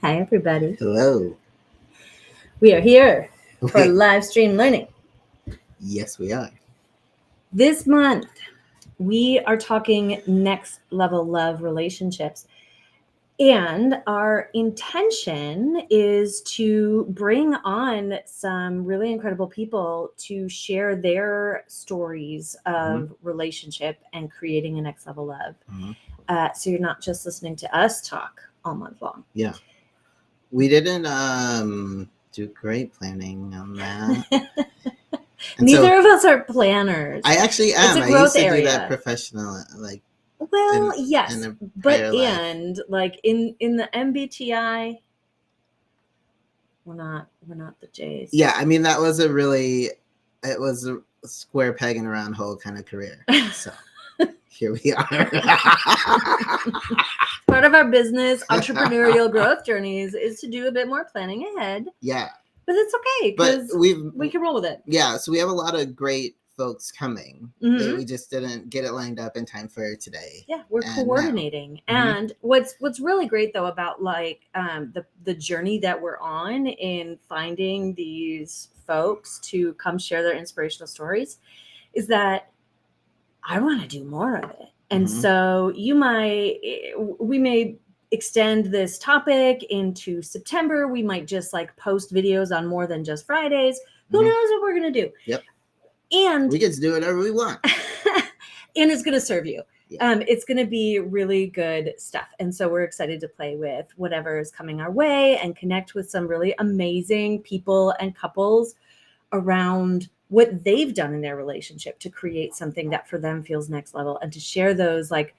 Hi, everybody. Hello. We are here for Okay. live stream learning. Yes, we are. This month, we are talking next level love relationships. And our intention is to bring on some really incredible people to share their stories of relationship and creating a next level love. So you're not just listening to us talk all month long. Yeah. We didn't do great planning on that. Neither of us are planners. I actually am. It's a I growth used to area. do that professional, like. Well, yes, in a but prior life. and like in the MBTI, we're not the J's. Yeah, I mean that was it was a square peg in a round hole kind of career. So here we are. Part of our business entrepreneurial growth journeys is to do a bit more planning ahead. Yeah. But it's okay because we can roll with it. Yeah, so we have a lot of great folks coming. Mhm. We just didn't get it lined up in time for today. Yeah, we're coordinating. And what's really great though about like the journey that we're on in finding these folks to come share their inspirational stories is that I want to do more of it. And so we may extend this topic into September. We might just like post videos on more than just Fridays. Who knows what we're going to do? Yep. And we get to do whatever we want. And it's going to serve you. Yeah. It's going to be really good stuff. And so we're excited to play with whatever is coming our way and connect with some really amazing people and couples around what they've done in their relationship to create something that for them feels next level and to share those like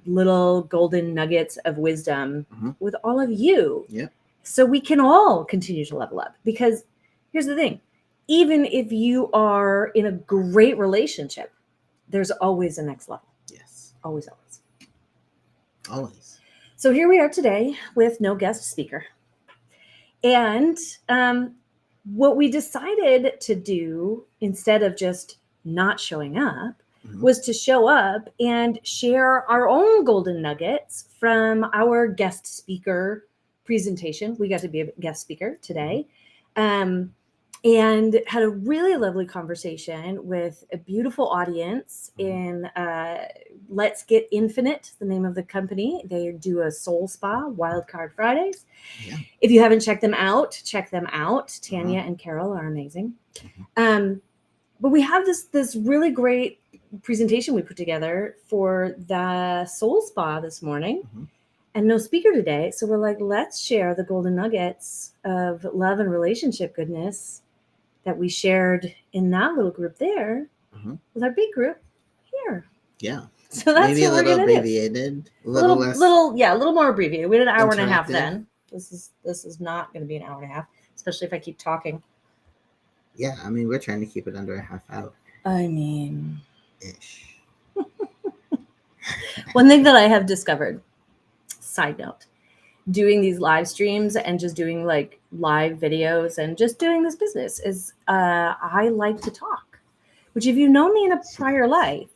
little golden nuggets of wisdom with all of you. Yeah. So we can all continue to level up, because here's the thing. Even if you are in a great relationship, there's always a next level. Yes. Always. Always. So here we are today with no guest speaker. And what we decided to do instead of just not showing up was to show up and share our own golden nuggets from our guest speaker presentation. We got to be a guest speaker today. And had a really lovely conversation with a beautiful audience in Let's Get Infinite, the name of the company. They do a soul spa, Wildcard Fridays. Yeah. If you haven't checked them out, check them out. Tanya and Carol are amazing. But we have this really great presentation we put together for the soul spa this morning. And no speaker today. So we're like, let's share the golden nuggets of love and relationship goodness that we shared in that little group there with our big group here. Yeah. So that's maybe what a we're little gonna abbreviated. Do. A little more abbreviated. We did an hour and a half then. This is not going to be an hour and a half, especially if I keep talking. Yeah, I mean, we're trying to keep it under a half hour. I mean, ish. One thing that I have discovered, side note, doing these live streams and just doing like live videos and just doing this business is I like to talk, which if you know me in a prior life,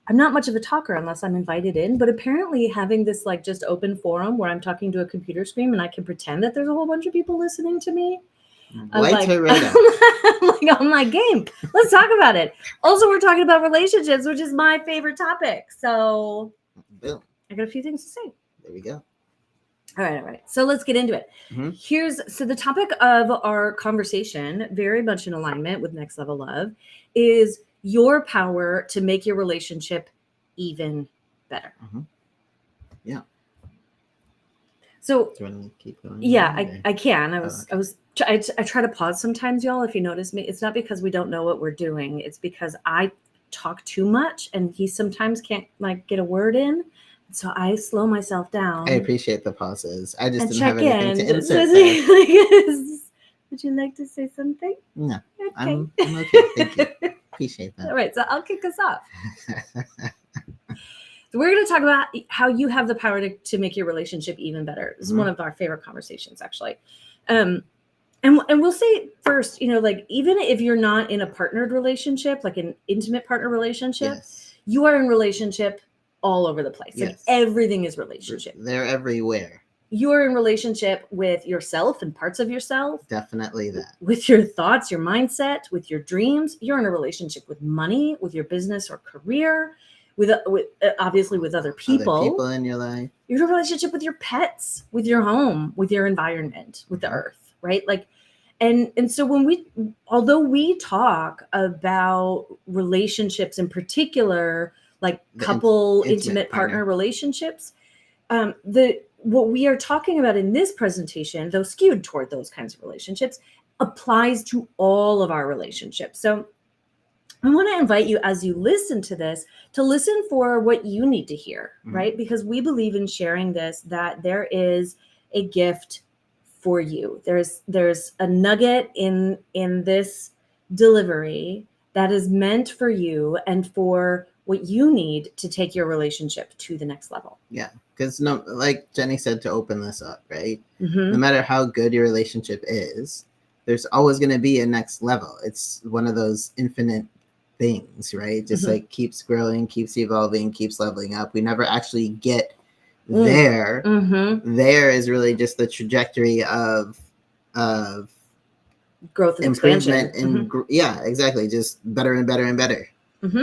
I'm not much of a talker unless I'm invited in, but apparently having this like just open forum where I'm talking to a computer screen and I can pretend that there's a whole bunch of people listening to me. Lights are right up. I'm like on my game. Let's talk about it. Also, we're talking about relationships, which is my favorite topic. So Boom. I got a few things to say. There we go. All right. So let's get into it. So the topic of our conversation, very much in alignment with Next Level Love, is your power to make your relationship even better. Yeah. So do you want to keep going? Yeah, I can. I try to pause sometimes, y'all. If you notice me, it's not because we don't know what we're doing. It's because I talk too much and he sometimes can't like get a word in. So I slow myself down. I appreciate the pauses. I just didn't check have anything to insert. Would you like to say something? No. Okay. I'm okay. Thank you. Appreciate that. All right. So I'll kick us off. So we're going to talk about how you have the power to make your relationship even better. This is one of our favorite conversations, actually. And we'll say first, like even if you're not in a partnered relationship, like an intimate partner relationship, you are in relationship all over the place. Like everything is relationship. They're everywhere. you're in relationship with yourself and parts of yourself, Definitely that. with your thoughts, your mindset, with your dreams. You're in a relationship with money, with your business or career, with obviously with other people. Other people in your life. You're in a relationship with your pets, with your home, with your environment, with the earth, right? Like, and so although we talk about relationships in particular, like The couple, intimate intimate partner partner. relationships, what we are talking about in this presentation, though skewed toward those kinds of relationships, applies to all of our relationships. So I want to invite you, as you listen to this, to listen for what you need to hear, right? Because we believe in sharing this, that there is a gift for you. There's a nugget in this delivery that is meant for you and for what you need to take your relationship to the next level. Yeah, because like Jenny said, to open this up, right? Mm-hmm. No matter how good your relationship is, there's always going to be a next level. It's one of those infinite things, right? Just like keeps growing, keeps evolving, keeps leveling up. We never actually get there. There is really just the trajectory of growth and improvement expansion. and yeah, exactly, just better and better and better.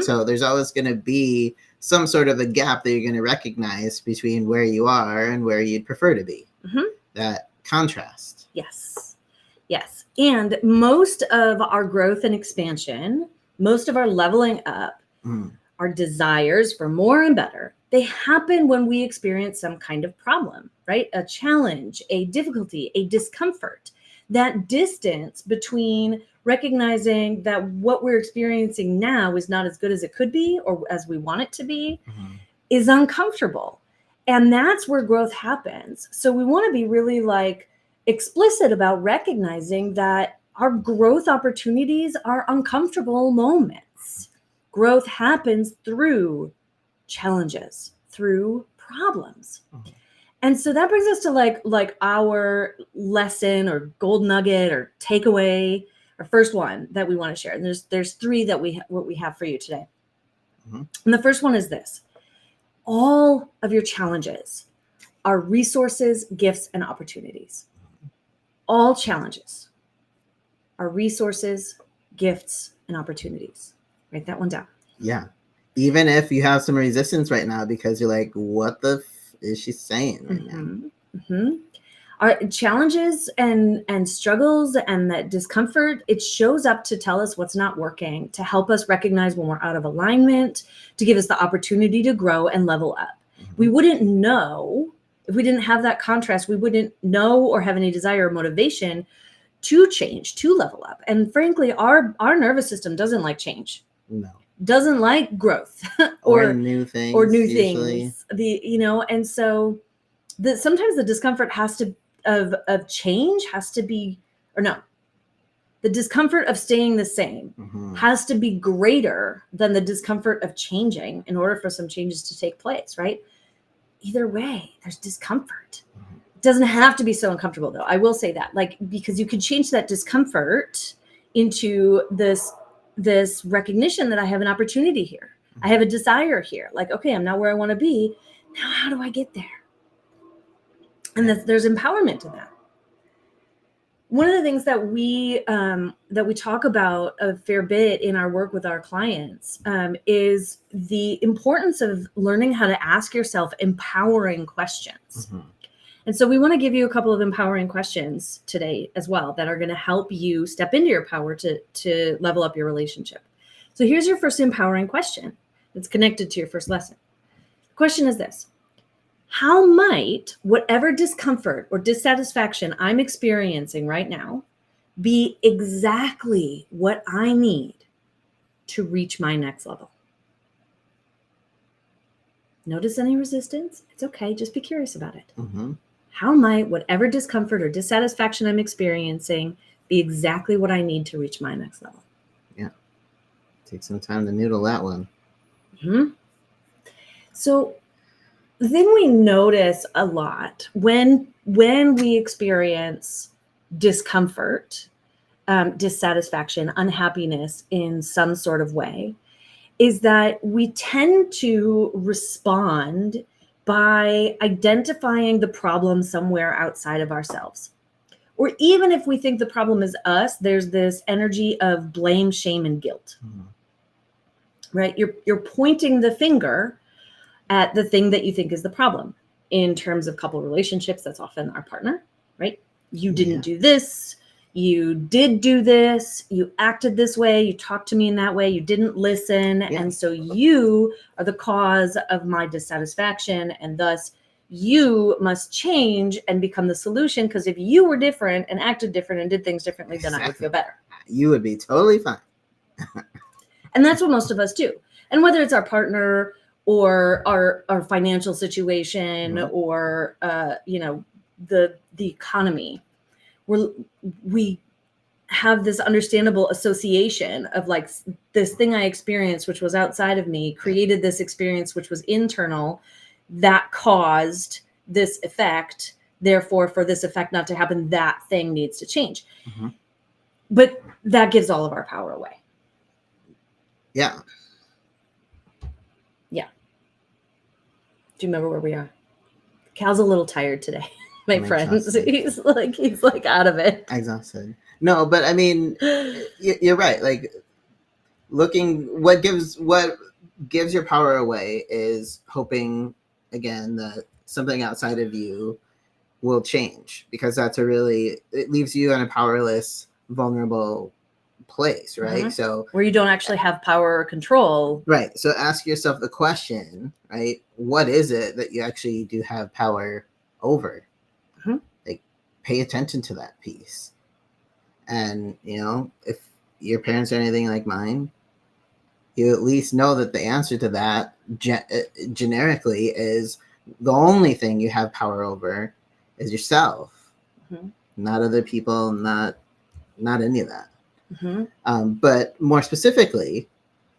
So there's always going to be some sort of a gap that you're going to recognize between where you are and where you'd prefer to be. That contrast. Yes. And most of our growth and expansion, most of our leveling up, our desires for more and better, they happen when we experience some kind of problem, right? A challenge, a difficulty, a discomfort. That distance between recognizing that what we're experiencing now is not as good as it could be or as we want it to be is uncomfortable. And that's where growth happens. So we want to be really like explicit about recognizing that our growth opportunities are uncomfortable moments. Growth happens through challenges, through problems. And so that brings us to like our lesson or gold nugget or takeaway, our first one that we want to share. And there's three that we have for you today. And the first one is this: all of your challenges are resources, gifts, and opportunities. All challenges are resources, gifts, and opportunities. Write that one down. Yeah. Even if you have some resistance right now because you're like, what the is she saying right now? Our challenges and struggles and that discomfort, it shows up to tell us what's not working, to help us recognize when we're out of alignment, to give us the opportunity to grow and level up. We wouldn't know if we didn't have that contrast. We wouldn't know or have any desire or motivation to change, to level up. And frankly, our nervous system doesn't like change. No. Doesn't like growth or new things. And so sometimes the discomfort has to of change has to be, or no, the discomfort of staying the same has to be greater than the discomfort of changing in order for some changes to take place, right? Either way, there's discomfort. It doesn't have to be so uncomfortable, though. I will say that, like, because you could change that discomfort into this recognition that I have an opportunity here. I have a desire here. Like, okay, I'm not where I want to be. Now, how do I get there? And there's empowerment to that. One of the things that we talk about a fair bit in our work with our clients is the importance of learning how to ask yourself empowering questions. And so we want to give you a couple of empowering questions today as well that are going to help you step into your power to level up your relationship. So here's your first empowering question that's connected to your first lesson. The question is this: how might whatever discomfort or dissatisfaction I'm experiencing right now be exactly what I need to reach my next level? Notice any resistance? It's okay. Just be curious about it. How might whatever discomfort or dissatisfaction I'm experiencing be exactly what I need to reach my next level? Yeah. Take some time to noodle that one. So the thing we notice a lot when we experience discomfort, dissatisfaction, unhappiness in some sort of way, is that we tend to respond by identifying the problem somewhere outside of ourselves. Or even if we think the problem is us, there's this energy of blame, shame, and guilt. Right? You're pointing the finger at the thing that you think is the problem. In terms of couple relationships, that's often our partner, right? You didn't do this. You did do this. You acted this way. You talked to me in that way. You didn't listen. Yeah. And so you are the cause of my dissatisfaction. And thus you must change and become the solution. Because if you were different and acted different and did things differently, then I would feel better. You would be totally fine. And that's what most of us do. And whether it's our partner or our financial situation or the economy, we have this understandable association of like this thing I experienced, which was outside of me, created this experience, which was internal, that caused this effect. Therefore, for this effect not to happen, that thing needs to change. But that gives all of our power away. Yeah. Do you remember where we are? Cal's a little tired today, my I'm friends. exhausted. He's like out of it. Exhausted. No, but I mean, you're right. Like what gives your power away is hoping again that something outside of you will change, because it leaves you in a powerless, vulnerable place, right? So where you don't actually have power or control. Right. So ask yourself the question, right? What is it that you actually do have power over? Like, pay attention to that piece. And, if your parents are anything like mine, you at least know that the answer to that generically is the only thing you have power over is yourself, not other people, not any of that. But more specifically,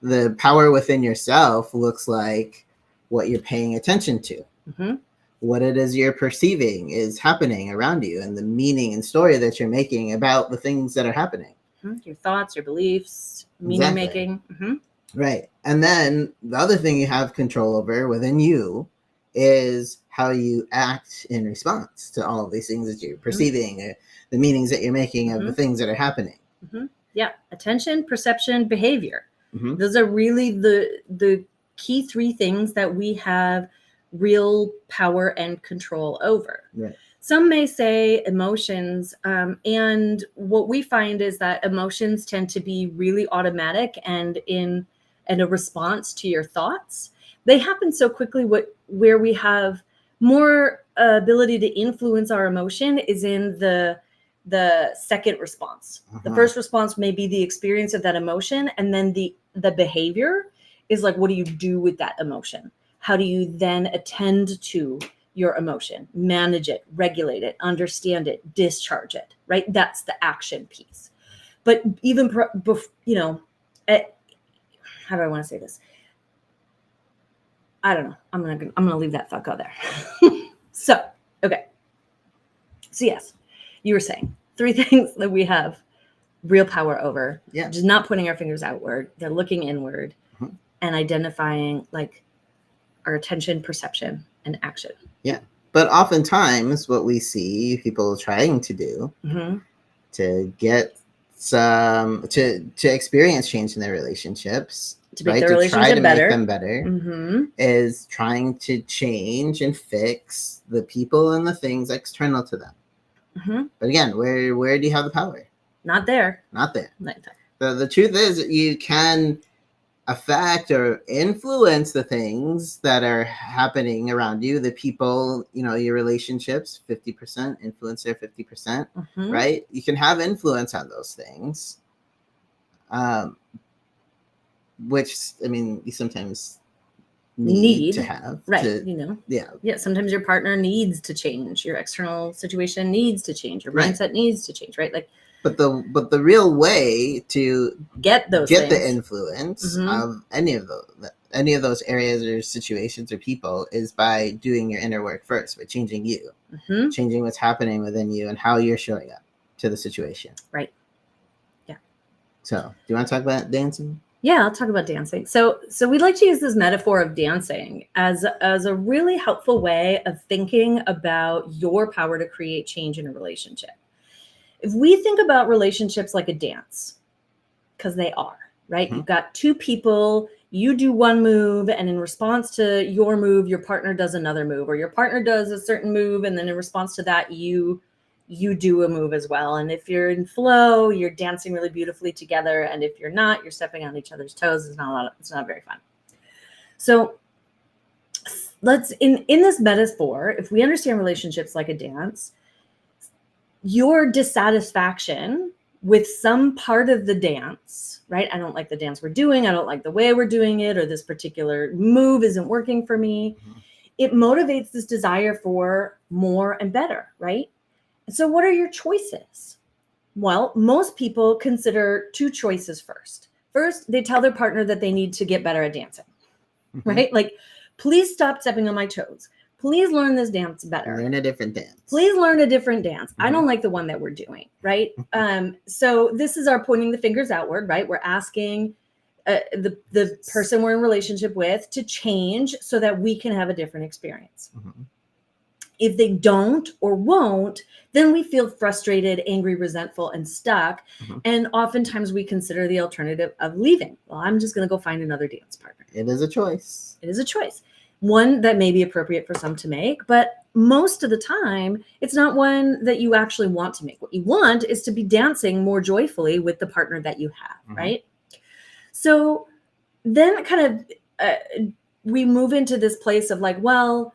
the power within yourself looks like what you're paying attention to, what it is you're perceiving is happening around you, and the meaning and story that you're making about the things that are happening. Your thoughts, your beliefs, meaning making. Right. And then the other thing you have control over within you is how you act in response to all of these things that you're perceiving, or the meanings that you're making of the things that are happening. Yeah. Attention, perception, behavior. Those are really the key three things that we have real power and control over. Right. Some may say emotions, and what we find is that emotions tend to be really automatic and in a response to your thoughts. They happen so quickly. Where we have more ability to influence our emotion is in the second response. The first response may be the experience of that emotion, and then the behavior is like, what do you do with that emotion? How do you then attend to your emotion, manage it, regulate it, understand it, discharge it, right? That's the action piece. But even, how do I want to say this? I don't know. I'm gonna leave that thought go there. So, okay. So yes, you were saying 3 things that we have real power over. Yeah. Just not pointing our fingers outward. They're looking inward and identifying like our attention, perception, and action. Yeah. But oftentimes what we see people trying to do to get some to experience change in their relationships, to make their relationship better, make them better, is trying to change and fix the people and the things external to them. But again, where do you have the power? Not there. The truth is, you can affect or influence the things that are happening around you, the people, your relationships. 50% influence their 50%, right? You can have influence on those things, which you sometimes need to have, right? Sometimes your partner needs to change, your external situation needs to change, your mindset needs to change, right? Like, but the real way to get the influence of any of those areas or situations or people is by doing your inner work first, by changing you, changing what's happening within you and how you're showing up to the situation. Right. Yeah. So, do you want to talk about dancing? Yeah, I'll talk about dancing. So we like to use this metaphor of dancing as a really helpful way of thinking about your power to create change in a relationship. If we think about relationships like a dance, because they are, right? Mhm. You've got two people, you do one move, and in response to your move, your partner does another move, or your partner does a certain move, and then in response to that, you do a move as well. And if you're in flow, you're dancing really beautifully together. And if you're not, you're stepping on each other's toes. It's not very fun. So let's in this metaphor, if we understand relationships like a dance, your dissatisfaction with some part of the dance, right? I don't like the dance we're doing. I don't like the way we're doing it, or this particular move isn't working for me. Mhm. It motivates this desire for more and better, right? So what are your choices? Well, most people consider two choices first. First, they tell their partner that they need to get better at dancing, Mhm. right? Like, please stop stepping on my toes. Please learn this dance better. Learn a different dance. Please learn a different dance. I Mhm. don't like the one that we're doing, right? So this is our pointing the fingers outward, right? We're asking the person we're in relationship with to change so that we can have a different experience. Mhm. If they don't or won't, then we feel frustrated, angry, resentful, and stuck. Mhm. And oftentimes we consider the alternative of leaving. Well, I'm just going to go find another dance partner. It is a choice. It is a choice, one that may be appropriate for some to make, but most of the time, it's not one that you actually want to make. What you want is to be dancing more joyfully with the partner that you have, Mhm. right? So then kind of we move into this place of like, well,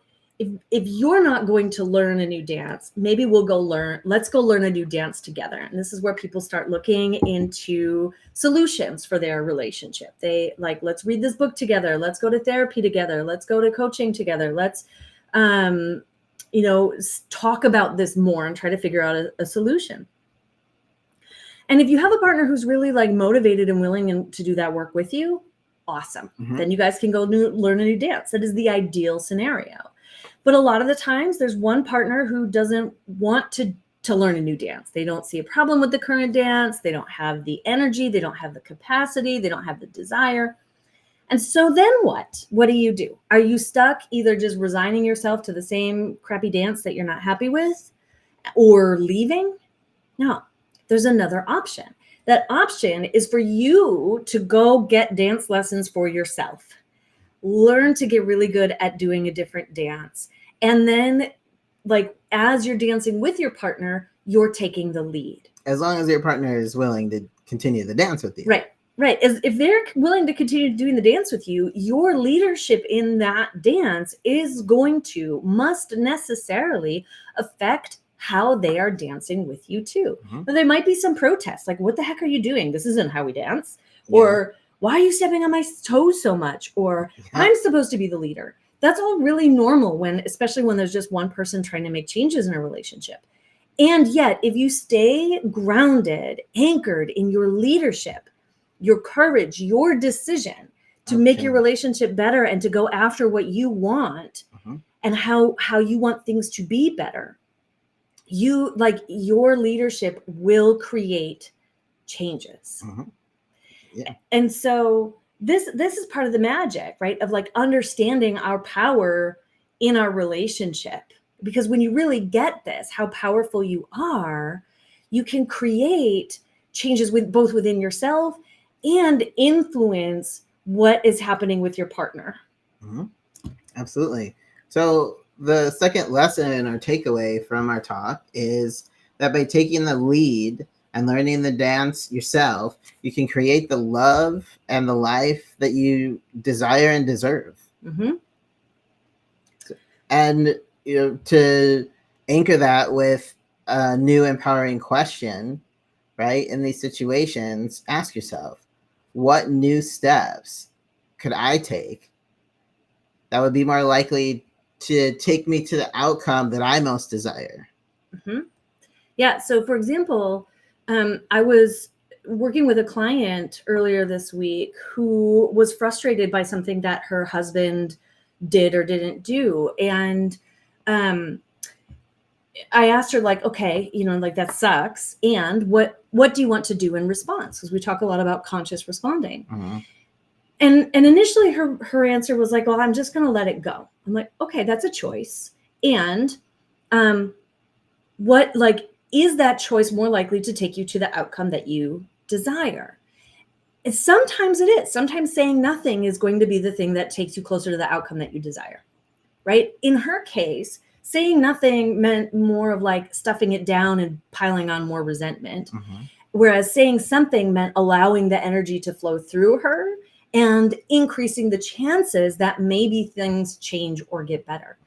if you're not going to learn a new dance, maybe let's go learn a new dance together. And this is where people start looking into solutions for their relationship. They like, let's read this book together. Let's go to therapy together. Let's go to coaching together. Let's, talk about this more and try to figure out a solution. And if you have a partner who's really like motivated and willing to do that work with you, awesome. Mhm. Then you guys can go learn a new dance. That is the ideal scenario. But a lot of the times there's one partner who doesn't want to learn a new dance. They don't see a problem with the current dance. They don't have the energy. They don't have the capacity. They don't have the desire. And so then what? What do? Are you stuck either just resigning yourself to the same crappy dance that you're not happy with or leaving? No, there's another option. That option is for you to go get dance lessons for yourself. Learn to get really good at doing a different dance. And then, like, as you're dancing with your partner, you're taking the lead. As long as your partner is willing to continue the dance with you. Right. If they're willing to continue doing the dance with you, your leadership in that dance must necessarily affect how they are dancing with you too. Mhm. Now, there might be some protests, like, what the heck are you doing? This isn't how we dance. Yeah. Or why are you stepping on my toes so much? Or I'm supposed to be the leader. That's all really normal especially when there's just one person trying to make changes in a relationship. And yet, if you stay grounded, anchored in your leadership, your courage, your decision to make your relationship better and to go after what you want and how you want things to be better, your leadership will create changes. Yeah. And so this is part of the magic, right? Of like understanding our power in our relationship. Because when you really get this, how powerful you are, you can create changes both within yourself and influence what is happening with your partner. Mm-hmm. Absolutely. So the second lesson or takeaway from our talk is that by taking the lead and learning the dance yourself, you can create the love and the life that you desire and deserve. Mm-hmm. And to anchor that with a new empowering question, right? In these situations, ask yourself, what new steps could I take that would be more likely to take me to the outcome that I most desire? Mm-hmm. Yeah. So, for example, I was working with a client earlier this week who was frustrated by something that her husband did or didn't do. And I asked her, like, okay, like, that sucks. And what do you want to do in response? Because we talk a lot about conscious responding. Mm-hmm. And initially her answer was like, well, I'm just going to let it go. I'm like, okay, that's a choice. And what, like, is that choice more likely to take you to the outcome that you desire? And sometimes it is. Sometimes saying nothing is going to be the thing that takes you closer to the outcome that you desire, right? In her case, saying nothing meant more of like stuffing it down and piling on more resentment. Whereas saying something meant allowing the energy to flow through her and increasing the chances that maybe things change or get better.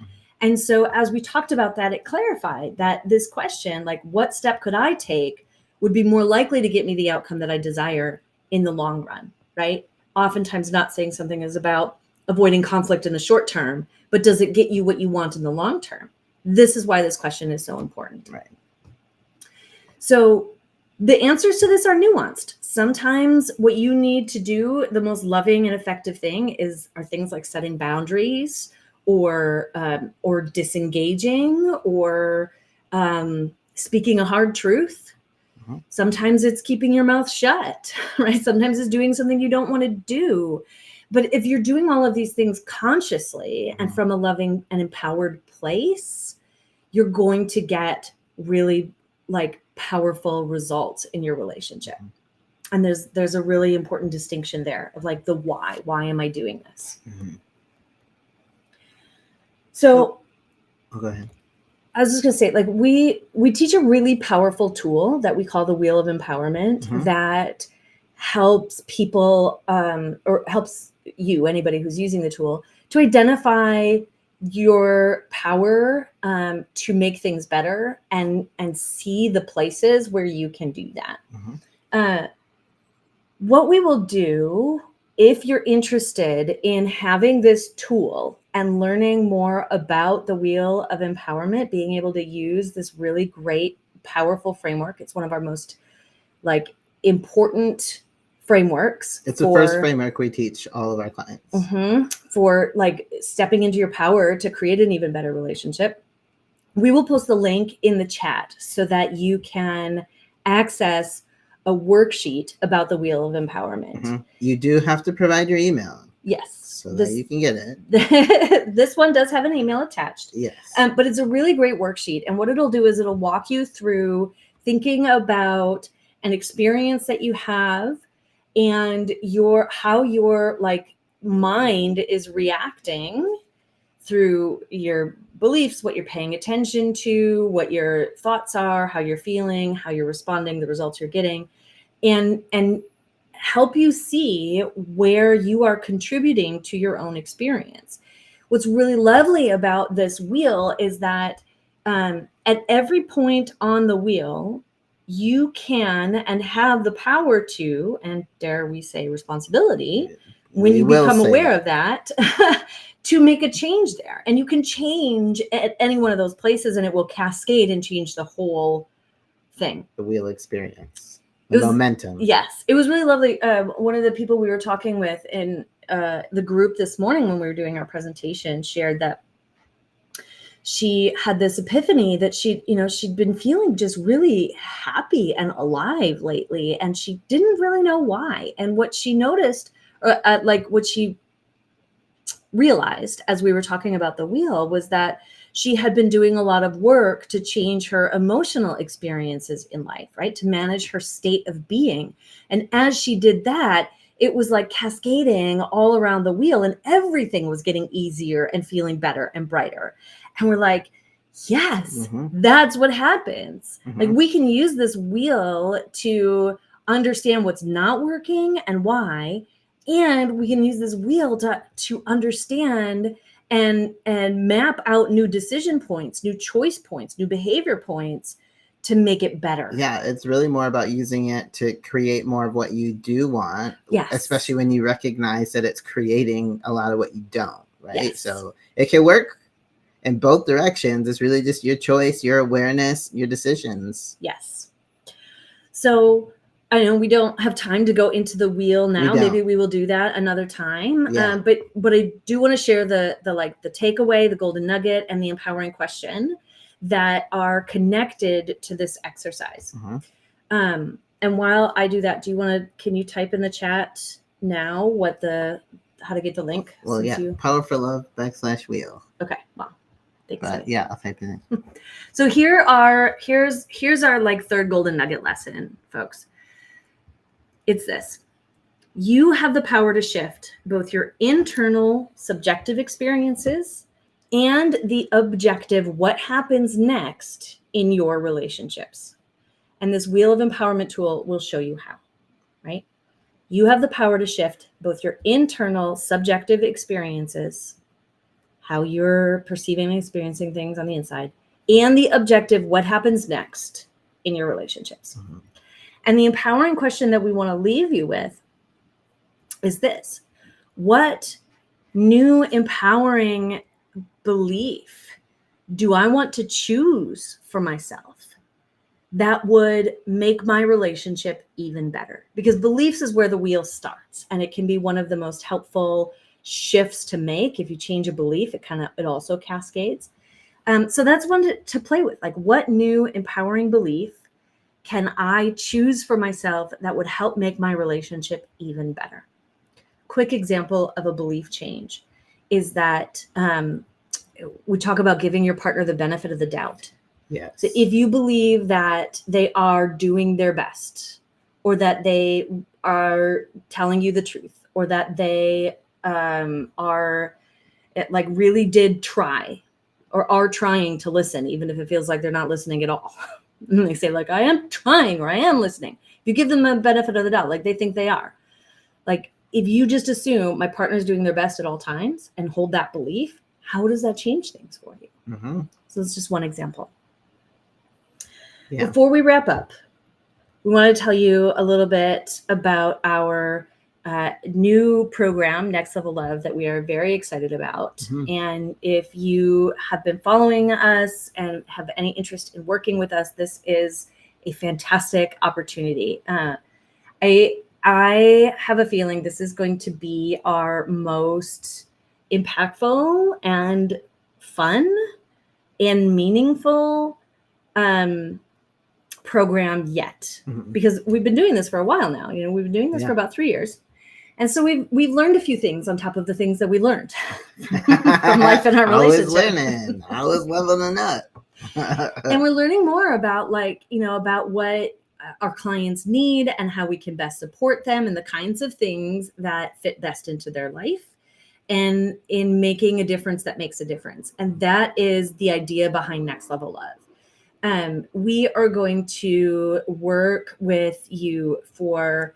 And so as we talked about that, it clarified that this question, like, what step could I take, would be more likely to get me the outcome that I desire in the long run, right? Oftentimes not saying something is about avoiding conflict in the short term, but does it get you what you want in the long term? This is why this question is so important. Right. So the answers to this are nuanced. Sometimes what you need to do, the most loving and effective thing are things like setting boundaries or disengaging or speaking a hard truth. Sometimes it's keeping your mouth shut, right? Sometimes it's doing something you don't want to do. But if you're doing all of these things consciously and from a loving and empowered place, you're going to get really like powerful results in your relationship. And there's a really important distinction there of like the why. Why am I doing this? So go ahead. I was just gonna say, like, we teach a really powerful tool that we call the Wheel of Empowerment that helps people or helps you, anybody who's using the tool, to identify your power to make things better and see the places where you can do that. What we will do, if you're interested in having this tool and learning more about the Wheel of Empowerment, being able to use this really great, powerful framework. It's one of our most like important frameworks. It's the first framework we teach all of our clients. For like stepping into your power to create an even better relationship. We will post the link in the chat so that you can access a worksheet about the Wheel of Empowerment. You do have to provide your email. Yes. So that you can get it. This one does have an email attached. Yes. But it's a really great worksheet. And what it'll do is it'll walk you through thinking about an experience that you have and how your like mind is reacting through your beliefs, what you're paying attention to, what your thoughts are, how you're feeling, how you're responding, the results you're getting, and help you see where you are contributing to your own experience. What's really lovely about this wheel is that at every point on the wheel, you can and have the power to, and dare we say responsibility, when you become aware of that, to make a change there. And you can change at any one of those places and it will cascade and change the whole thing. The wheel experience. Momentum. Yes. It was really lovely. One of the people we were talking with in the group this morning when we were doing our presentation shared that she had this epiphany that she'd been feeling just really happy and alive lately. And she didn't really know why. And what she noticed, what she realized as we were talking about the wheel, was that she had been doing a lot of work to change her emotional experiences in life, right? To manage her state of being. And as she did that, it was like cascading all around the wheel and everything was getting easier and feeling better and brighter. And we're like, yes, that's what happens. Like we can use this wheel to understand what's not working and why. And we can use this wheel to understand and map out new decision points, new choice points, new behavior points to make it better. Yeah, it's really more about using it to create more of what you do want. Yes. Especially when you recognize that it's creating a lot of what you don't, right? Yes. So it can work in both directions. It's really just your choice, your awareness, your decisions. Yes. So I know we don't have time to go into the wheel now. Maybe we will do that another time. Yeah. But I do want to share the takeaway, the golden nugget, and the empowering question that are connected to this exercise. And while I do that, can you type in the chat now how to get the link? Well, yeah, Power for Love /wheel. Okay, well, thanks. But yeah, I'll type it in. So here's our like third golden nugget lesson, folks. It's this. You have the power to shift both your internal subjective experiences and the objective what happens next in your relationships. And this Wheel of Empowerment tool will show you how, right? You have the power to shift both your internal subjective experiences, how you're perceiving and experiencing things on the inside, and the objective what happens next in your relationships. Mm-hmm. And the empowering question that we want to leave you with is this. What new empowering belief do I want to choose for myself that would make my relationship even better? Because beliefs is where the wheel starts, and it can be one of the most helpful shifts to make. If you change a belief, it also cascades. So that's one to play with. Like, what new empowering belief can I choose for myself that would help make my relationship even better? Quick example of a belief change is that we talk about giving your partner the benefit of the doubt. Yes. So if you believe that they are doing their best, or that they are telling you the truth, or that they are like really did try or are trying to listen, even if it feels like they're not listening at all. And they say like, I am trying, or I am listening. If you give them the benefit of the doubt, like they think they are. Like, if you just assume my partner's doing their best at all times and hold that belief, how does that change things for you? Mm-hmm. So it's just one example. Yeah. Before we wrap up, we want to tell you a little bit about our new program, Next Level Love, that we are very excited about. Mm-hmm. And if you have been following us and have any interest in working with us, this is a fantastic opportunity. I have a feeling this is going to be our most impactful and fun and meaningful program yet, mm-hmm. because we've been doing this for a while now. We've been doing this for about 3 years. And so we've learned a few things on top of the things that we learned from life in our relationship. I was learning. I was leveling up. And we're learning more about about what our clients need and how we can best support them and the kinds of things that fit best into their life and in making a difference that makes a difference. And that is the idea behind Next Level Love. We are going to work with you for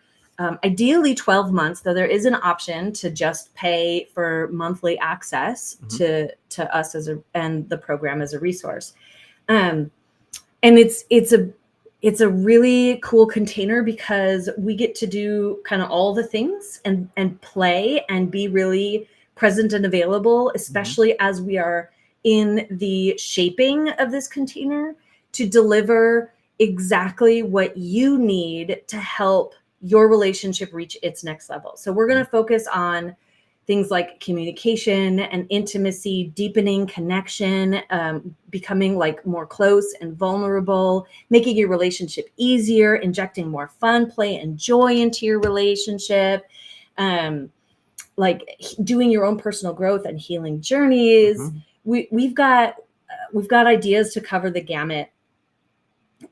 ideally 12 months, though there is an option to just pay for monthly access mm-hmm. to us and the program as a resource. And it's a really cool container because we get to do kind of all the things and play and be really present and available, especially mm-hmm. as we are in the shaping of this container to deliver exactly what you need to help your relationship reach its next level. So we're going to focus on things like communication and intimacy, deepening connection, becoming like more close and vulnerable, making your relationship easier, injecting more fun, play, and joy into your relationship, like doing your own personal growth and healing journeys. Mm-hmm. We've got ideas to cover the gamut.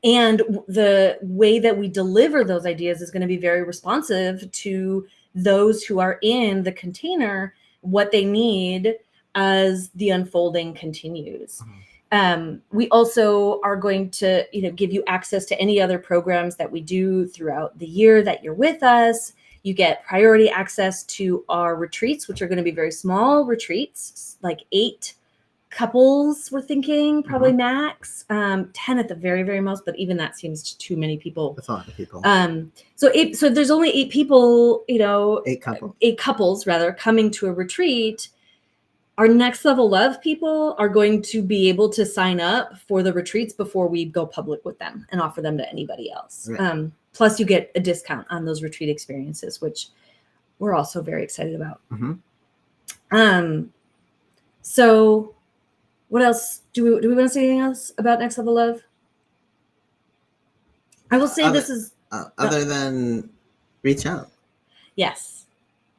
And the way that we deliver those ideas is going to be very responsive to those who are in the container, what they need as the unfolding continues. Mm-hmm. We also are going to, give you access to any other programs that we do throughout the year that you're with us. You get priority access to our retreats, which are going to be very small retreats, like 8 couples, we're thinking probably mm-hmm. max, 10 at the very, very most, but even that seems too many people. That's a lot of people. So there's only 8 people, 8 couples rather, coming to a retreat. Our Next Level Love people are going to be able to sign up for the retreats before we go public with them and offer them to anybody else. Right. Plus you get a discount on those retreat experiences, which we're also very excited about. Mm-hmm. So what else? Do we want to say anything else about Next Level Love? I will say this is... other than reach out. Yes.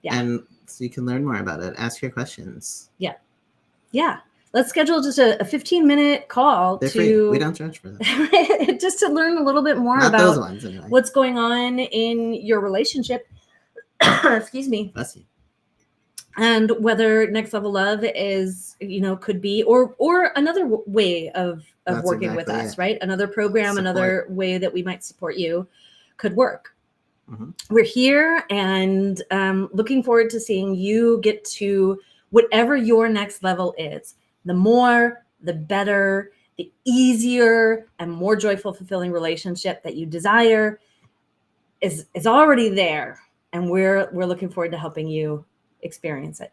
Yeah. And so you can learn more about it. Ask your questions. Yeah. Let's schedule just a 15-minute call They're free. We don't charge for them. just to learn a little bit more Not those about ones, anyway. what's going on in your relationship. Excuse me. Bless you. And whether Next Level Love is, could be, or another way of That's working with exactly us, it. right? Another program, Support. another way that we might support you could work. Mm-hmm. We're here and looking forward to seeing you get to whatever your next level is. The more, the better, the easier and more joyful, fulfilling relationship that you desire is already there. And we're looking forward to helping you experience it.